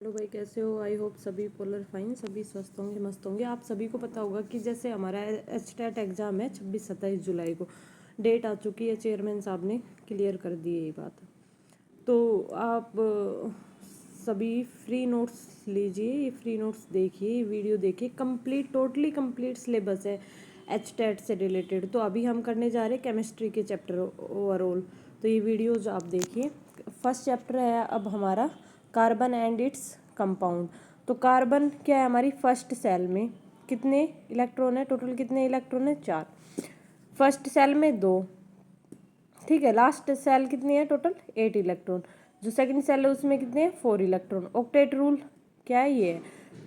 Hello भाई, कैसे हो? आई होप सभी पोलर फाइन, सभी स्वस्थ होंगे, मस्त होंगे। आप सभी को पता होगा कि जैसे हमारा एचटेट एग्ज़ाम है 26-27 जुलाई को, डेट आ चुकी है। चेयरमैन साहब ने क्लियर कर दी है ये बात। तो आप सभी फ्री नोट्स लीजिए, ये फ्री नोट्स देखिए, ये वीडियो देखिए। कंप्लीट, टोटली कंप्लीट सिलेबस है एचटेट से रिलेटेड। तो अभी हम करने जा रहे हैं केमिस्ट्री के चैप्टर ओवरऑल। तो ये वीडियोज आप देखिए। फर्स्ट चैप्टर है अब हमारा कार्बन एंड इट्स कंपाउंड। तो कार्बन क्या है हमारी फर्स्ट सेल में, कितने इलेक्ट्रॉन है टोटल? कितने इलेक्ट्रॉन है? 4। फर्स्ट सेल में 2, ठीक है। लास्ट सेल कितनी है टोटल? 8 इलेक्ट्रॉन। जो सेकंड सेल है उसमें कितने हैं? 4 इलेक्ट्रॉन। ऑक्टेट रूल क्या है? ये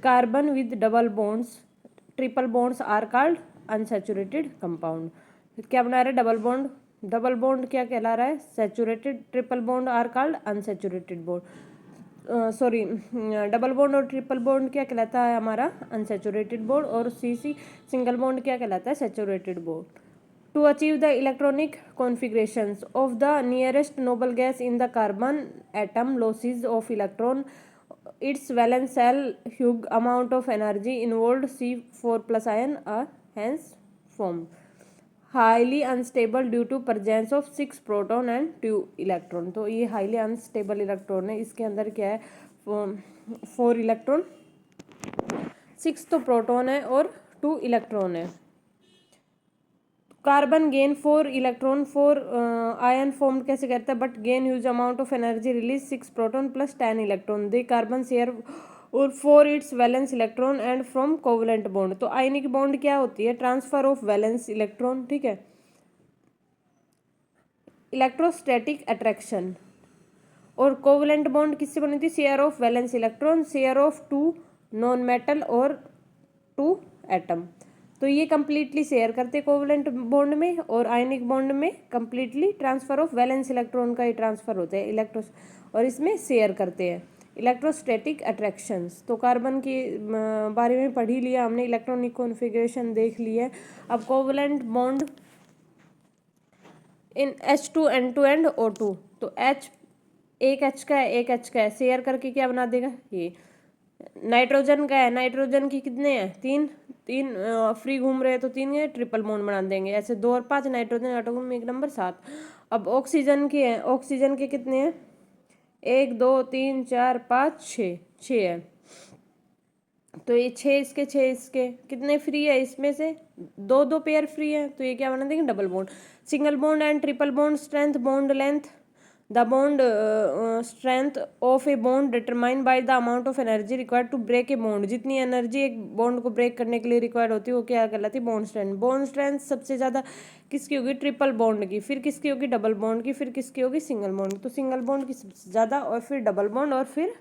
carbon with double bonds, triple bonds are called unsaturated compound. क्या बना रहे? Double bond. डबल बॉन्ड क्या कहला रहा है? Saturated. Triple bond are called unsaturated bond. Sorry, double bond और ट्रिपल बॉन्ड क्या कहलाता है हमारा? Unsaturated bond. और सी सिंगल बॉन्ड क्या कहलाता है? Saturated bond. To achieve the electronic configurations of the nearest noble gas in the carbon atom losses of electron, its valence shell huge amount of energy involved C4 plus ion are hence formed. Highly unstable due to presence of 6 proton and 2 electron. तो ये highly unstable electron है। इसके अंदर क्या है? 4 electron, 6 तो proton है और 2 इलेक्ट्रॉन है। Carbon gain 4 electron 4 ion form कैसे करता है? But gain huge amount of energy release 6 proton plus 10 electron. They carbon share और 4 it's valence electron and from covalent bond. तो आयनिक बॉन्ड क्या होती है? ट्रांसफर ऑफ वैलेंस इलेक्ट्रॉन, ठीक है। Electrostatic attraction. और कोवलेंट बॉन्ड किससे बनी थी? Share of valence electron, share of 2 non metal और 2 एटम। तो ये कंप्लीटली शेयर करते कोवलेंट बॉन्ड में, और आयनिक बॉन्ड में completely transfer of valence electron का ही ट्रांसफर होता है इलेक्ट्रो, और इसमें शेयर करते हैं। इलेक्ट्रोस्टैटिक अट्रैक्शंस, तो कार्बन के बारे में पढ़ ही लिया हमने, इलेक्ट्रॉनिक कॉन्फ़िगरेशन देख ली है। अब covalent bond in H2N2 and O2। तो H एक H का है, एक H का है, शेयर करके क्या बना देगा? ये नाइट्रोजन का है, नाइट्रोजन की कितने हैं? 3 3 फ्री घूम रहे हैं तो 3 है, ट्रिपल बॉन्ड बना देंगे। ऐसे 2 और 5 नाइट्रोजन एटम में 1 नंबर 7। अब ऑक्सीजन के हैं, ऑक्सीजन के कितने हैं? 1 2 3 4 5 6, 6 है। तो ये 6 इसके, 6 इसके, कितने फ्री है? इसमें से 2 2 पेयर फ्री है, तो ये क्या बना देंगे? Double bond. Single bond and triple bond strength, bond length. The bond strength of a bond determined by the amount of energy required to break a bond। जितनी एनर्जी एक बॉन्ड को break करने के लिए रिक्वायर्ड होती है वो क्या कहलाती है? Bond strength. बॉन्ड स्ट्रेंथ सबसे ज़्यादा किसकी होगी? ट्रिपल बॉन्ड की, फिर किसकी होगी? डबल बॉन्ड की, फिर किसकी होगी? सिंगल बॉन्ड की। तो सिंगल बॉन्ड की सबसे ज़्यादा, और फिर डबल बॉन्ड, और फिर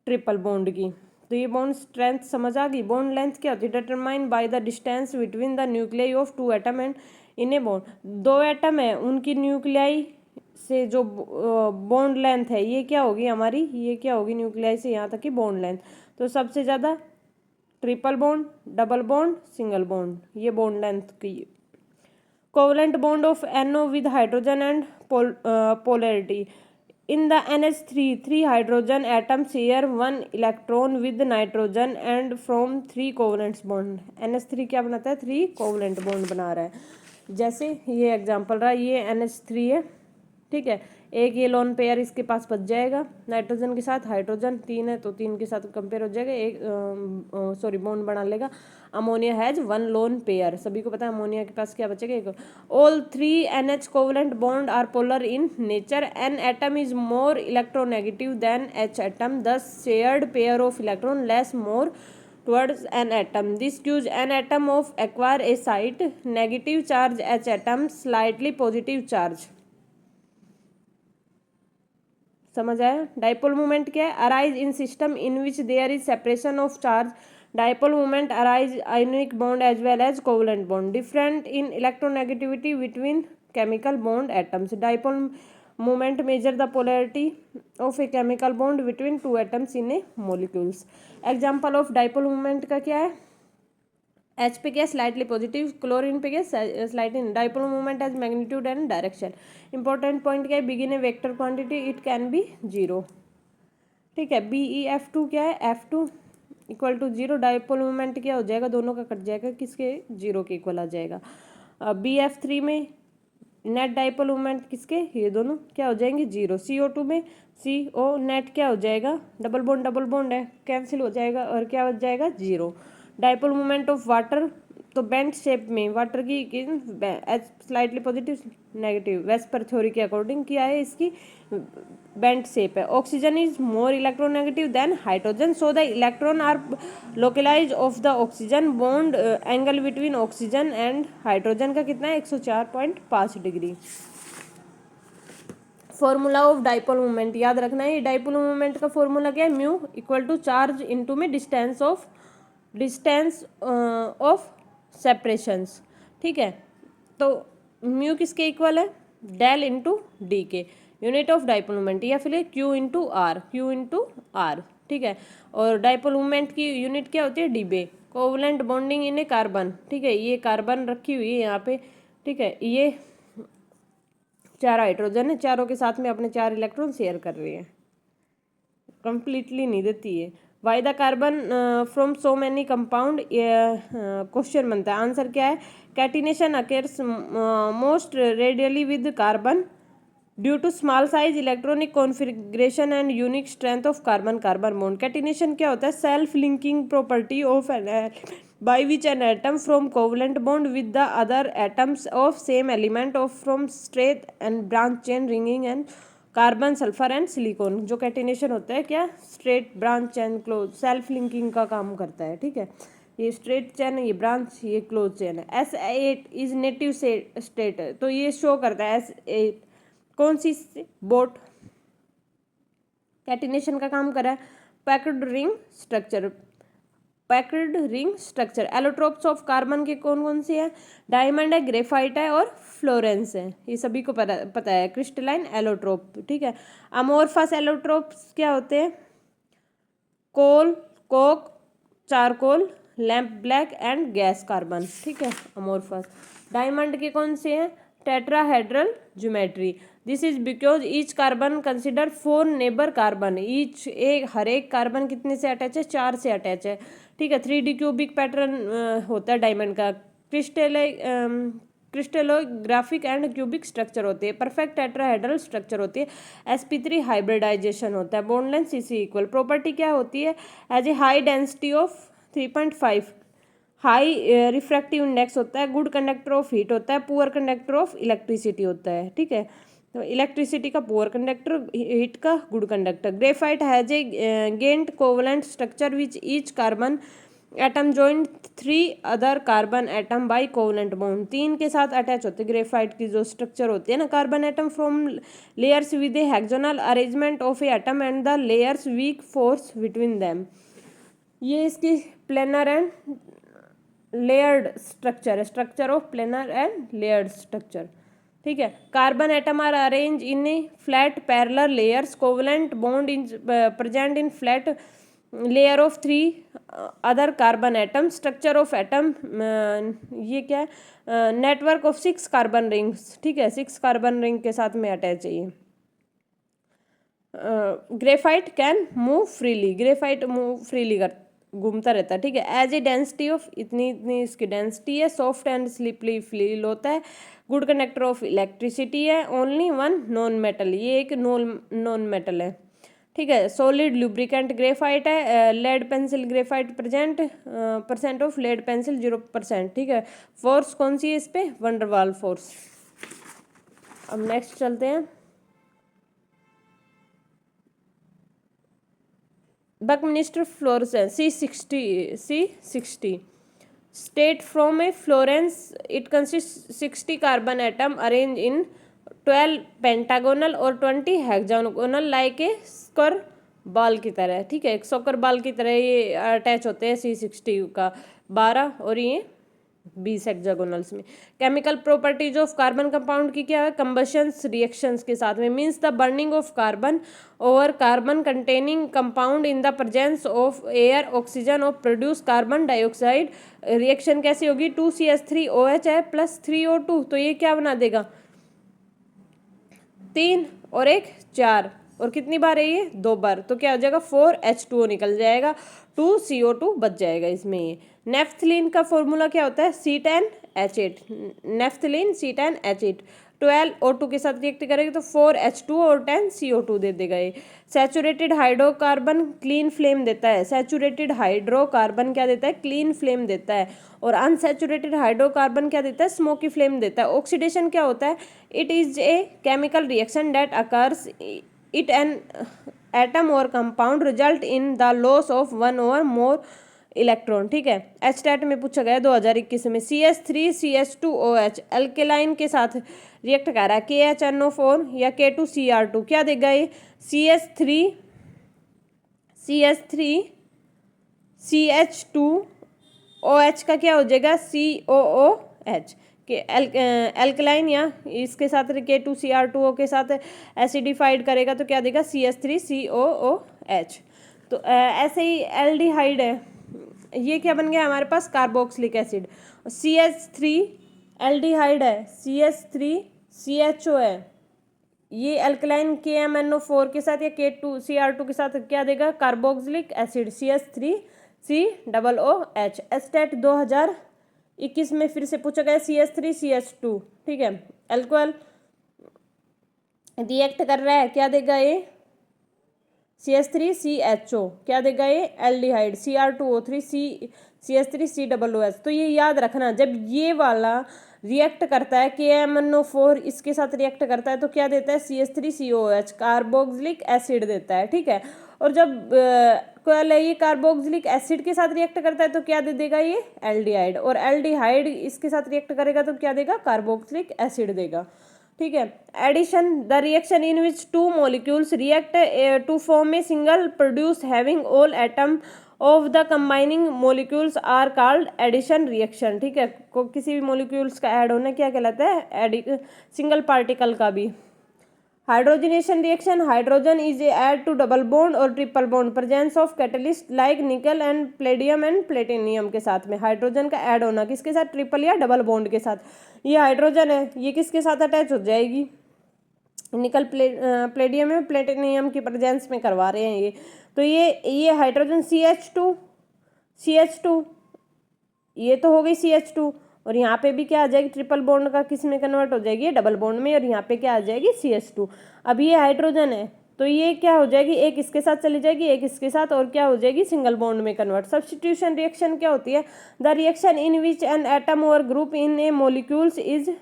ट्रिपल बॉन्ड की। तो ये बॉन्ड स्ट्रेंथ समझ आ गई। बॉन्ड लेंथ क्या होती है? Determined by the distance between the nuclei of 2 atom and in a bond. 2 atom है, उनकी न्यूक्लियाई से जो बॉन्ड लेंथ है ये क्या होगी हमारी? ये क्या होगी? न्यूक्लियाई से यहाँ तक की बॉन्ड लेंथ। तो सबसे ज़्यादा triple bond, double bond, single bond, ये बॉन्ड लेंथ की। Covalent bond of NO with hydrogen and polarity. In the NH3, 3 hydrogen atoms share 1 electron with nitrogen and from 3 covalent bond। NH3 क्या बनाता है? 3 covalent bond बना रहा है। जैसे ये एग्जांपल रहा, ये NH3 है, ठीक है। एक ये लोन पेयर इसके पास बच जाएगा नाइट्रोजन के साथ, हाइड्रोजन 3 है तो 3 के साथ कंपेयर हो जाएगा, एक सॉरी बॉन्ड बना लेगा। अमोनिया हैज 1 लोन पेयर, सभी को पता है अमोनिया के पास क्या बचेगा? एक। All 3 NH covalent bond are polar in nature. N atom is more electronegative than H atom, thus shared pair of electron lies more towards an atom. This gives an atom of acquire a site negative charge, H atom slightly positive charge। समझ आया? Dipole movement क्या है? Arise in system in which there is separation of charge. Dipole movement arise ionic bond as well as covalent bond. Different in electronegativity between chemical bond atoms. Dipole movement measure the polarity of a chemical bond between 2 atoms in a molecules. Example of dipole movement का क्या है? H पे क्या? Slightly positive. Chlorine पे क्या? Slightly. Dipole movement as magnitude and direction. Important point क्या है? Begin a vector quantity, it can be 0, ठीक है। BeF2 क्या है, F2 equal to 0, dipole moment क्या हो जाएगा, दोनों का कट जाएगा, किसके 0 के इक्वल आ जाएगा। BF3 में नेट डाइपोल मोमेंट किसके, ये दोनों क्या हो जाएंगे 0। CO2 में CO नेट क्या हो जाएगा, डबल बॉन्ड है, कैंसिल हो जाएगा और क्या हो जाएगा 0। डाइपोल मोमेंट ऑफ वाटर, तो बेंट शेप में वाटर की slightly positive negative, VSEPR theory के अकॉर्डिंग क्या है, इसकी बेंट शेप है। Oxygen is more electronegative than hydrogen, so the electron are localise of the oxygen bond angle between oxygen and hydrogen का कितना है 104.5 डिग्री। फॉर्मूला ऑफ डाइपोल मोमेंट याद रखना है, डाइपोल मोमेंट का फॉर्मूला क्या है, mu equal to charge into में डिस्टेंस ऑफ सेपरेशंस। ठीक है, तो म्यू किसके इक्वल है, डेल इंटू डी के, यूनिट ऑफ डाइपोल मोमेंट, या फिर क्यू इंटू आर। ठीक है, और डाइपोल मोमेंट की यूनिट क्या होती है, debye. Covalent bonding in a carbon, ठीक है, ये कार्बन रखी हुई है यहाँ पे, ठीक है, ये 4 हाइड्रोजन है, चारों के साथ में अपने 4 इलेक्ट्रॉन शेयर कर रही है, कंप्लीटली नहीं देती है। Why the carbon from so many compound, question बनता है, आंसर क्या है, catenation occurs most readily with carbon due to small size electronic configuration and unique strength of carbon bond. Catenation क्या होता है, self linking property of an by which an atom from covalent bond with the other atoms of same element of from straight and branch chain ringing and carbon sulphur and silicon. जो catenation होता है क्या, straight branch चैन close, self linking का काम करता है। ठीक है, ये स्ट्रेट चैन है, ये ब्रांच, ये क्लोज चैन है। S8 इज नेटिव स्टेट, तो ये शो करता है S8 कौन सी बोट कैटिनेशन का काम कर रहा है, packed ring structure. Allotropes of carbon के कौन कौन से हैं, डायमंड है, ग्रेफाइट है और फ्लोरेंस है, ये सभी को पता है। क्रिस्टलाइन एलोट्रोप, ठीक है। अमोर्फस एलोट्रोप्स क्या होते हैं, coal, coke, charcoal, lamp black and gas carbon. ठीक है, अमोर्फस। डायमंड के कौन से हैं, tetrahedral geometry, this is because each carbon consider 4 neighbour carbon, each हर एक कार्बन कितने से अटैच है, 4 से अटैच है। ठीक है, 3D क्यूबिक पैटर्न होता है डायमंड का। क्रिस्टलोग्राफिक एंड क्यूबिक स्ट्रक्चर होते हैं। परफेक्ट टेट्राहेड्रल स्ट्रक्चर होती है। sp3 हाइब्रिडाइजेशन होता है। बॉन्ड लेंथ CC इक्वल। प्रॉपर्टी क्या होती है, as a high density of 3.5, high refractive index होता है, गुड कंडक्टर ऑफ हीट होता है, पुअर कंडक्टर ऑफ इलेक्ट्रिसिटी होता है। ठीक है, तो इलेक्ट्रिसिटी का पुअर कंडक्टर, हीट का good conductor. Graphite has a giant covalent structure which each carbon atom joint 3 other carbon atom by covalent bond, 3 के साथ अटैच होते हैं। ग्रेफाइट की जो स्ट्रक्चर होती है ना, carbon atom from layers with a hexagonal arrangement of a atom and the layers weak force between them. ये इसकी प्लेनर एंड लेयर्ड स्ट्रक्चर है, structure of planar and layered structure. ठीक है, carbon atom are arrange in a flat parallel layers, covalent bond in present in flat layer of 3 other carbon atom. Structure of atom ये क्या है, network of 6 carbon rings. ठीक है, 6 carbon ring के साथ में अटैच है ये। Graphite can move freely, graphite move freely घूमता रहता है। ठीक है, एज ए डेंसिटी ऑफ इतनी इतनी इसकी डेंसिटी है, सॉफ्ट एंड स्लिपली फील होता है, गुड कंडक्टर ऑफ इलेक्ट्रिसिटी है, ओनली 1 नॉन मेटल, ये एक नॉन मेटल है। ठीक है, सॉलिड लुब्रिकेंट ग्रेफाइट है, lead pencil graphite percent of lead pencil 0%। ठीक है, फोर्स कौन सी है इस पे, वंडरवाल फोर्स। अब नेक्स्ट चलते हैं, Buckminster fluorescence C60 state from a Florence it consists 60 carbon atom arranged in 12 pentagonal और 20 hexagonal like a square ball की तरह। ठीक है, एक सॉकर बॉल की तरह ये अटैच होते हैं C60 का 12 और ये 20 हेक्सागोनल्स में। Chemical properties of carbon compound की क्या है, कंबशंस रिएक्शंस के साथ में, means the burning of carbon और carbon containing compound in the presence of air oxygen और प्रोड्यूस कार्बन डाइऑक्साइड। रिएक्शन कैसी होगी, 2CH3OH है प्लस 3O2, तो ये क्या बना देगा, 3 और 1 4, और कितनी बार है ये 2 बार, तो क्या हो जाएगा 4H2O निकल जाएगा, 2CO2 बच जाएगा इसमें। ये नेफ्थलीन का फॉर्मूला क्या होता है, C10H8, नेफ्थलीन C10H8, 12O2 के साथ रिएक्ट करेंगे तो 4H2O और 10CO2 दे देगा। ये सैचुरेटेड हाइड्रोकार्बन क्लीन फ्लेम देता है, सैचुरेटेड हाइड्रोकार्बन क्या देता है, क्लीन फ्लेम देता है, और अनसैचुरेटेड हाइड्रोकार्बन क्या देता है, स्मोकी फ्लेम देता है। ऑक्सीडेशन क्या होता है, it is a chemical reaction that occurs it an atom और compound result in the loss of one और मोर इलेक्ट्रॉन। ठीक है, एचटेट में पूछा गया 2021 में। CH3CH2OH एल्केलाइन के साथ रिएक्ट कर रहा है, KHNO4 या K2Cr2, क्या देगा ये, CH3CH2OH का क्या हो जाएगा, COOH के एल्कलाइन, या इसके साथ K2Cr2O के साथ एसिडिफाइड करेगा तो क्या देगा, CH3COOH। तो ऐसे ही एल्डिहाइड है, ये क्या बन गया हमारे पास, कार्बोक्सिलिक एसिड। CH3 एल्डिहाइड है, CH3CHO है, ये एल्कलाइन KMNO4 के साथ या K2Cr2 के साथ क्या देगा, कार्बोक्सिलिक एसिड, CH3COOH। एस्टेट 2021 में फिर से पूछा गया CH3CH2, ठीक है, अल्कोहल रिएक्ट कर रहा है, क्या देगा ये, CH3CHO, क्या देगा ये, एल्डिहाइड, Cr2O3 CH3COOH। तो ये याद रखना, जब ये वाला रिएक्ट करता है KMNO4 इसके साथ रिएक्ट करता है तो क्या देता है, CH3COOH, कार्बोक्सिलिक एसिड देता है। ठीक है, और जब ये कार्बोक्सिलिक एसिड के साथ रिएक्ट करता है तो क्या दे देगा, ये एल्डिहाइड, और एल्डिहाइड इसके साथ रिएक्ट करेगा तो क्या देगा, कार्बोक्सिलिक एसिड देगा। ठीक है, addition, the reaction in which two molecules react to form a single produce having all atom of the combining molecules are called addition reaction. ठीक है, किसी भी मॉलिक्यूल्स का ऐड होना क्या कहलाता है, सिंगल पार्टिकल का भी। Hydrogenation reaction, hydrogen is add to double bond और triple bond, presence of catalyst like nickel and palladium and platinum के साथ में हाइड्रोजन का ऐड होना, किसके साथ, ट्रिपल या डबल बॉन्ड के साथ। ये हाइड्रोजन है, ये किसके साथ अटैच हो जाएगी, निकल प्लेडियम में प्लेटिनियम की प्रेजेंस में करवा रहे हैं ये। तो ये हाइड्रोजन CH2 ये तो हो गई CH2, और यहाँ पे भी क्या आ जाएगी, ट्रिपल बॉन्ड का किस में कन्वर्ट हो जाएगी, डबल बॉन्ड में, और यहाँ पे क्या आ जाएगी, CH2। अब ये हाइड्रोजन है तो ये क्या हो जाएगी, एक इसके साथ चली जाएगी, एक इसके साथ, और क्या हो जाएगी, सिंगल बॉन्ड में कन्वर्ट। सब्स्टिट्यूशन रिएक्शन क्या होती है, the reaction in which an atom और group in a molecules is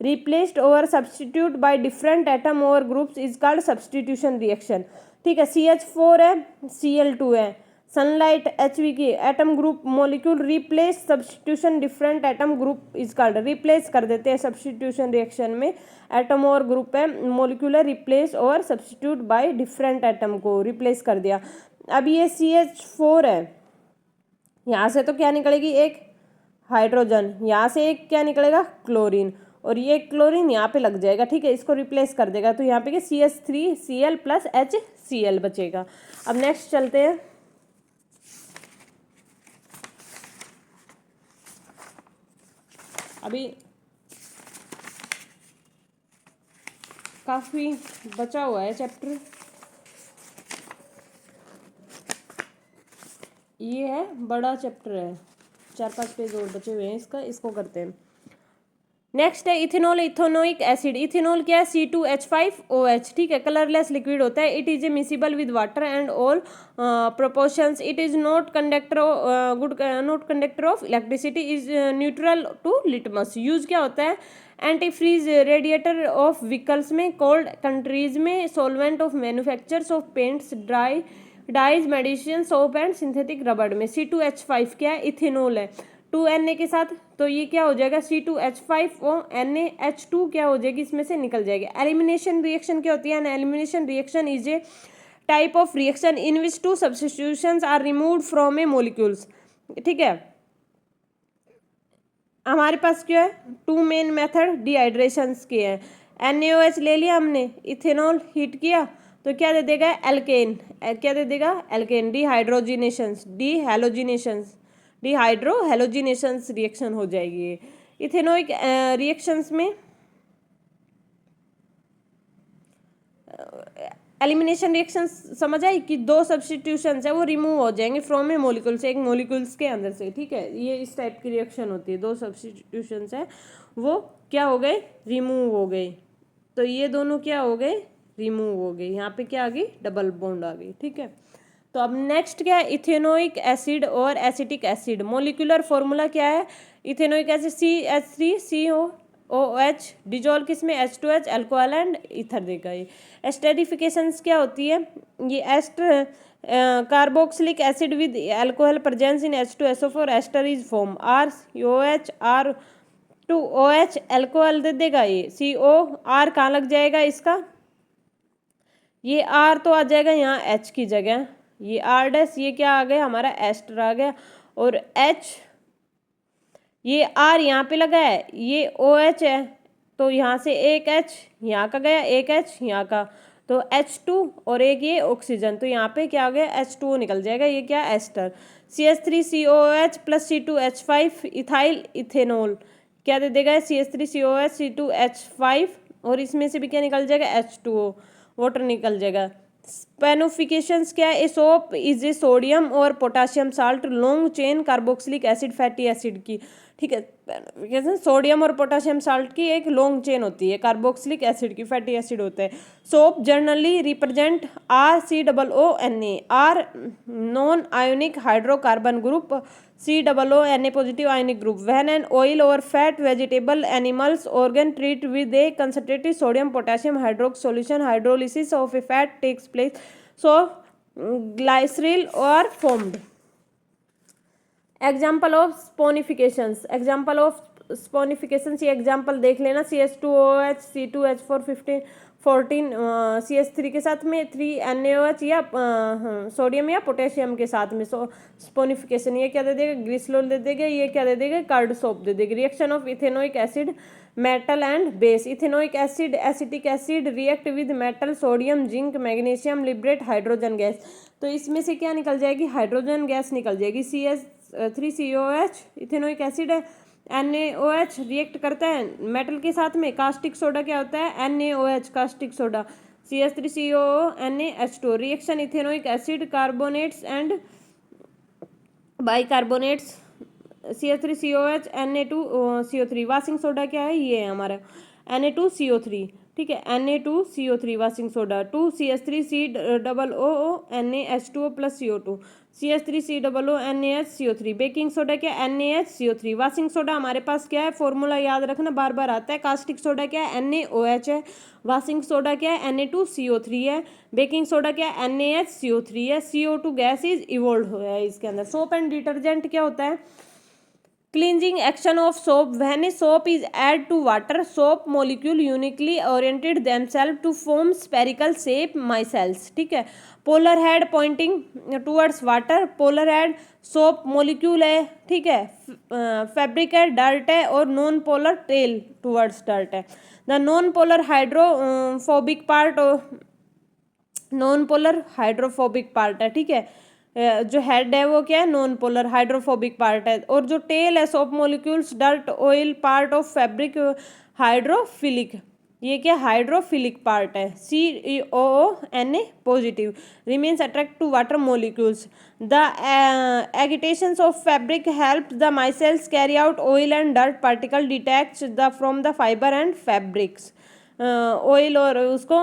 replaced और सब्स्टिट्यूट बाय डिफरेंट एटम और groups is called substitution reaction. ठीक है, CH4 है, Cl2 है, सनलाइट HV की atom group molecule replace substitution different atom group is called, replace कर देते हैं सब्स्टिट्यूशन रिएक्शन में, एटम और ग्रुप है, मॉलिक्यूलर रिप्लेस और सब्स्टिट्यूट बाय डिफरेंट एटम को रिप्लेस कर दिया। अब ये CH4 है, यहाँ से तो क्या निकलेगी, एक हाइड्रोजन, यहाँ से एक क्या निकलेगा, क्लोरीन, और ये क्लोरीन यहाँ पे लग जाएगा। ठीक है, इसको रिप्लेस कर देगा तो यहाँ पे CH3Cl प्लस HCl बचेगा। अब नेक्स्ट चलते हैं, अभी काफी बचा हुआ है चैप्टर, ये है बड़ा चैप्टर है, 4-5 पेज और बचे हुए हैं इसको करते हैं। नेक्स्ट है इथेनॉल, इथेनोइक एसिड। इथेनॉल क्या है, C2H5OH। ठीक है, कलरलेस लिक्विड होता है, it is a miscible with water and all proportions, it is not conductor of electricity, is neutral to litmus. Use क्या होता है, anti freeze radiator of vehicles में, कोल्ड कंट्रीज में, solvent of manufactures of paints, dyes, medicine, soap and synthetic rubber में। C2H5 क्या है, ethanol है, 2Na के साथ, तो ये क्या हो जाएगा, C2H5ONaH2 क्या हो जाएगी, इसमें से निकल जाएगी। एलिमिनेशन रिएक्शन क्या होती है, elimination reaction is a type of reaction in which two substitutions are removed from a molecules. ठीक है, हमारे पास क्या है, 2 मेन मेथड डिहाइड्रेशंस के हैं। NaOH ले लिया हमने, इथेनॉल हीट किया तो क्या दे देगा, एल्केन, क्या दे देगा, एल्केन, डिहाइड्रोहेलोजिनेशंस रिएक्शन हो जाएगी। इथेनोइक रिएक्शंस में एलिमिनेशन रिएक्शन समझ आई कि दो सब्स्टिट्यूशन है वो रिमूव हो जाएंगे फ्रॉम ए मॉलिक्यूल से, एक मॉलिक्यूल्स के अंदर से, ठीक है। ये इस टाइप की रिएक्शन होती है, दो सब्स्टिट्यूशन है वो क्या हो गए, रिमूव हो गए। तो ये दोनों क्या हो गए, रिमूव हो गए। यहाँ पे क्या आ गई, डबल बॉन्ड आ गई, ठीक है। तो अब नेक्स्ट क्या है, इथेनोइक एसिड और एसिटिक एसिड। मोलिकुलर फॉर्मूला क्या है, इथेनोइक एसिड CH3COOH डिजोल्व किसमें, H2H अल्कोहल एंड ईथर देगा। ये एस्टेरिफिकेशंस क्या होती है, ये ester carboxylic acid with alcohol presence in H2SO4 ester is form ROH R2OH alcohol दे देगा। ये CO R कहाँ लग जाएगा इसका, ये R तो आ जाएगा यहाँ H की जगह, ये R डैश, ये क्या आ गया हमारा एस्टर आ गया, और H ये R यहाँ पे लगा है, ये OH है, तो यहाँ से एक H यहाँ का गया, एक H यहाँ का, तो H2 और एक ये ऑक्सीजन, तो यहाँ पे क्या आ गया H2O निकल जाएगा, ये क्या ester. CH3COOH plus C2H5 ethyl ethanol क्या दे देगा, CH3COOH C2H5, और इसमें से भी क्या निकल जाएगा H2O वाटर निकल जाएगा। स्पेनिफिकेशंस क्या है, a soap is a sodium और potassium salt long chain carboxylic acid fatty acid की, ठीक है। सोडियम और पोटाशियम साल्ट की एक लॉन्ग चेन होती है, कार्बोक्सिलिक एसिड की फैटी एसिड होता है। Soap generally represent RCOONA R non ionic hydrocarbon group, COONA positive ionic group. When an oil or fat vegetable animals organ treat with a concentrated sodium potassium hydroxide solution, hydrolysis of a fat takes place, so glycerol are formed. Example of sponifications. Example of sponifications, ये example देख लेना, CH2OH C2H4 14 CH3 के साथ में 3NaOH या sodium या potassium के साथ में, सो स्पोनिफिकेशन ये क्या दे देगा, ग्लिसरॉल दे देगा, ये क्या दे देगा, कार्ड सोप दे देगा। Reaction of ethanoic acid metal and base, ethanoic acid acetic acid react with metal sodium zinc magnesium liberate hydrogen gas, तो इसमें से क्या निकल जाएगी, हाइड्रोजन गैस निकल जाएगी। CH3COH इथेनोइक एसिड है, NaOH रिएक्ट करता है मेटल के साथ में, कास्टिक सोडा क्या होता है, NaOH caustic soda, CH3COONaH2 reaction ethanoic acid carbonates and bicarbonates, CH3COH Na2CO3 washing soda क्या है, ये है हमारा Na2CO3, ठीक है, Na2CO3 washing soda, 2CH3COO NaH2O plus CO2, CH3COO NaHCO3 baking soda क्या, NaHCO3 वाशिंग सोडा हमारे पास क्या है, फॉर्मूला याद रखना बार बार आता है। कास्टिक सोडा क्या है, NaOH है, वाशिंग सोडा क्या है, Na2CO3 है, बेकिंग सोडा क्या है, NaHCO3 है, CO2 गैस इज इवोल्व हुआ है इसके अंदर। सोप एंड डिटर्जेंट क्या होता है, cleansing action of soap, when a soap is added to water, soap molecule uniquely oriented themselves to form spherical shape micelles, ठीक है। polar head pointing towards water, polar head soap molecule है, ठीक है। fabric है, dirt है, और non polar tail towards dirt है। the non polar hydrophobic part, non polar hydrophobic part है, ठीक है। जो हेड है वो क्या है, नॉन पोलर हाइड्रोफोबिक पार्ट है, और जो टेल है soap molecules dirt oil part of fabric hydrophilic, ये क्या हाइड्रोफिलिक पार्ट है। COONA positive remains attract to water molecules, the agitations of fabric help the micelles carry out oil and dirt particle detach the from the fibre and fabrics, oil और उसको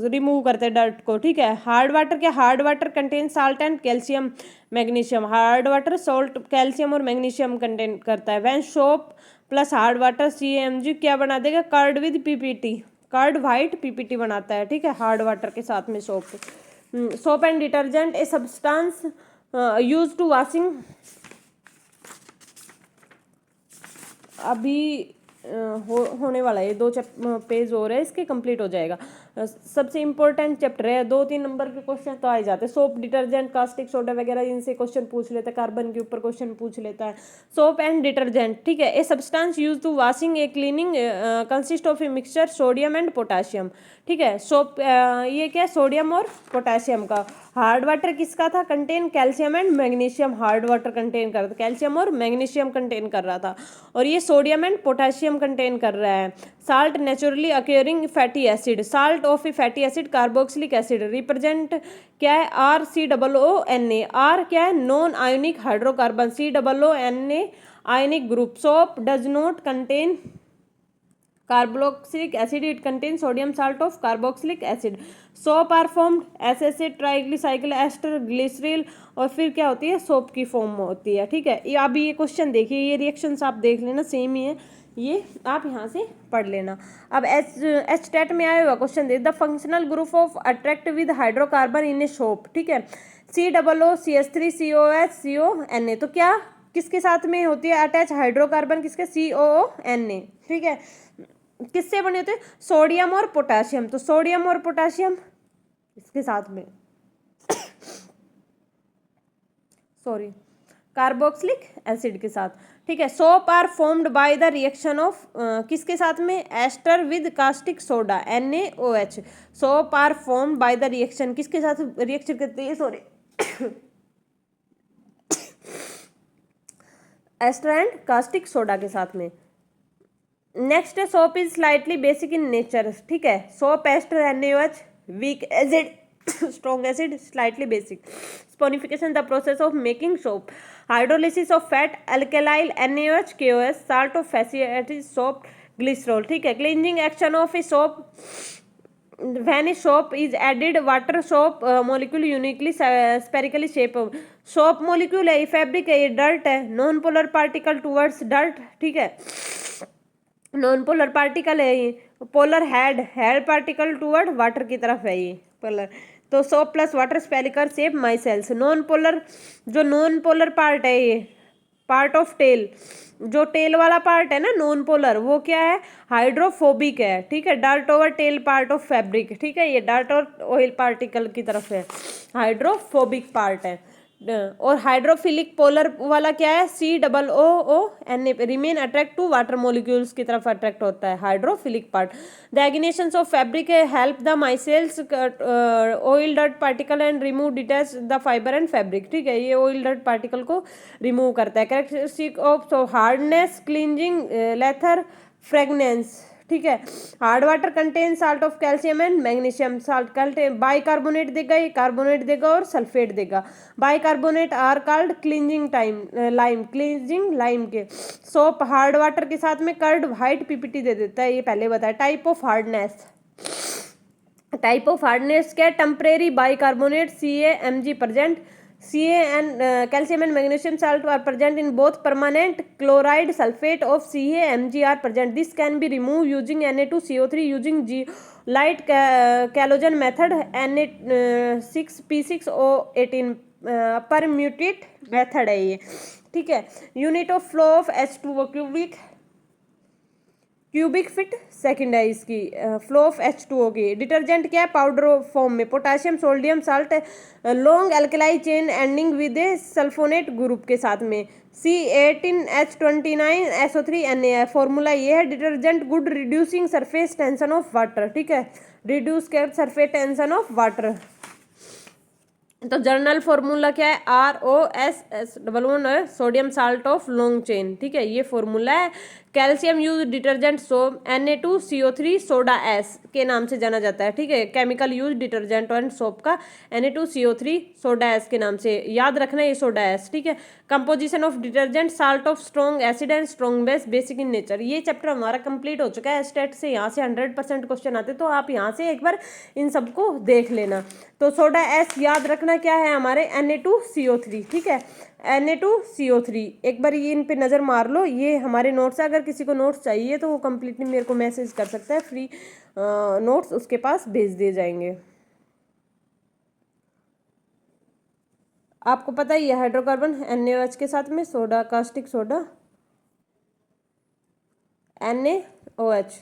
remove करते हैं dirt को, ठीक है। Hard water क्या, hard water contain salt and calcium magnesium, hard water salt calcium और magnesium contain करता है। When soap plus hard water CMG क्या बना देगा, curd with PPT, curd white PPT बनाता है, ठीक है, हार्ड वाटर के साथ में soap. Soap and detergent a substance use to washing, अभी होने वाला है, 2 पेज हो रहे हैं इसके, कंप्लीट हो जाएगा। सबसे इंपॉर्टेंट चैप्टर है, 2-3 नंबर के क्वेश्चन तो आ ही जाते हैं। सोप डिटर्जेंट कास्टिक सोडा वगैरह इनसे क्वेश्चन पूछ लेता है, कार्बन के ऊपर क्वेश्चन पूछ लेता है। सोप एंड डिटर्जेंट, ठीक है, a substance use to washing a cleaning consist of a mixture sodium and potassium, ठीक है। सोप ये क्या है, सोडियम और पोटाशियम का। हार्ड वाटर किसका था, contain calcium and magnesium, hard water contain कर कैल्शियम और मैग्नीशियम कंटेन कर रहा था, और ये सोडियम एंड पोटाशियम कंटेन कर रहा है। Salt naturally occurring fatty acid, salt salt of a fatty acid carboxylic acid represent क्या है RCOO आर क्या है non ionic hydrocarbon COO ionic group soap does not contain carboxylic acid, it contains sodium salt of carboxylic acid. Soap are formed acid triglyceride ester glyceryl और फिर क्या होती है soap की फॉर्म होती है। ठीक है, ये अभी ये क्वेश्चन देखिए, ये रिएक्शंस आप देख लेना सेम ही है, ये आप यहाँ से पढ़ लेना। अब एच टेट में आया हुआ question they the functional group of attract with hydrocarbon in a soap. ठीक है, COO CH3COH CONA, तो क्या किसके साथ में होती है अटैच हाइड्रोकार्बन किसके COONA। ठीक है, किससे बने होते हैं सोडियम और पोटेशियम, तो सोडियम और पोटेशियम इसके साथ में सॉरी कार्बोक्सिलिक एसिड के साथ। ठीक है, soap are formed by the reaction of किसके साथ में ester with caustic soda NaOH। Soap are formed by the reaction किसके साथ रिएक्शन करते हैं sorry ester and caustic soda के साथ में। नेक्स्ट है soap is slightly basic in nature. ठीक है, soap ester NaOH weak acid strong acid slightly basic. Saponification the process of making soap hydrolysis of fat अल्केलाइल NaOH KOH salt of fatty soap glycerol. ठीक है, cleansing action of a soap when a soap is added water soap molecule uniquely spherically shape soap molecule है fabric है ये dirt है non polar particle towards dirt. ठीक है, non polar particle है ये polar head particle toward water की तरफ है ये पोलर। तो soap plus water spherical shape micelles. Non polar जो नॉन पोलर पार्ट है ये पार्ट ऑफ टेल, जो टेल वाला पार्ट है ना नॉन पोलर वो क्या है हाइड्रोफोबिक है। ठीक है, dirt over tail part of fabric. ठीक है, ये डर्ट और ऑयल पार्टिकल की तरफ है हाइड्रोफोबिक पार्ट है। और हाइड्रोफिलिक पोलर वाला क्या है COONA remain attract to water molecules की तरफ अट्रैक्ट होता है hydrophilic part. The agitations of fabric help the micelles oil dirt particle and remove detach the fibre and fabric. ठीक है, ये ऑयल डर्ट पार्टिकल को रिमूव करता है। Characteristic of hardness cleansing lather fragrance. ठीक है, hard water contain salt of calcium and magnesium salt bicarbonate देगा, ये कार्बोनेट देगा और सल्फेट देगा। Bicarbonate are called cleansing lime cleansing lime के। सोप हार्ड वाटर के साथ में कर्ड वाइट PPT दे देता है, ये पहले बताया। टाइप ऑफ हार्डनेस क्या temporary bicarbonate CaMg present Ca and calcium and magnesium salt are present in both permanent chloride sulfate of CaMg are present. This can be removed using Na2CO3 using light halogen method Na6P6O18 permutate method है ये। ठीक है, unit of flow of H2O cubic feet second है इसकी flow of H2O की। Detergent क्या है powder form में potassium sodium salt long alkali chain ending with a sulphonate group के साथ में C18H29SO3Na। फॉर्मूला ये है detergent good reducing surface tension of water. ठीक है, रिड्यूस कर सरफेस टेंशन ऑफ वाटर। तो जर्नल फॉर्मूला क्या है ROSS sodium salt of long chain. ठीक है, ये फॉर्मूला है। Calcium use detergent soap Na2CO3 soda S के नाम से जाना जाता है। ठीक है, chemical use detergent and soap का Na2CO3 सोडा एस के नाम से याद रखना ये सोडा एस। ठीक है, composition of detergent salt of strong acid and strong base basic in nature. ये चैप्टर हमारा कंप्लीट हो चुका है स्टेट से, यहाँ से 100% क्वेश्चन आते, तो आप यहाँ से एक बार इन सबको देख लेना। तो सोडा एस याद रखना क्या है हमारे Na2CO3। ठीक है, Na2CO3 एक बार ये इन पे नज़र मार लो, ये हमारे नोट्स। अगर किसी को नोट्स चाहिए तो वो कम्प्लीटली मेरे को मैसेज कर सकता है, फ्री नोट्स उसके पास भेज दिए जाएंगे। आपको पता ही है हाइड्रोकार्बन NaOH के साथ में soda caustic soda NaOH।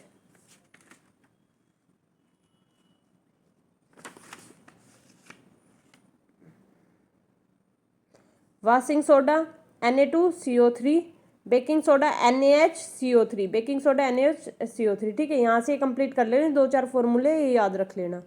Washing soda Na2CO3 baking soda NaHCO3 baking soda NaHCO3। ठीक है, यहाँ से कंप्लीट कर लेना, 2-4 फॉर्मूले ये याद रख लेना।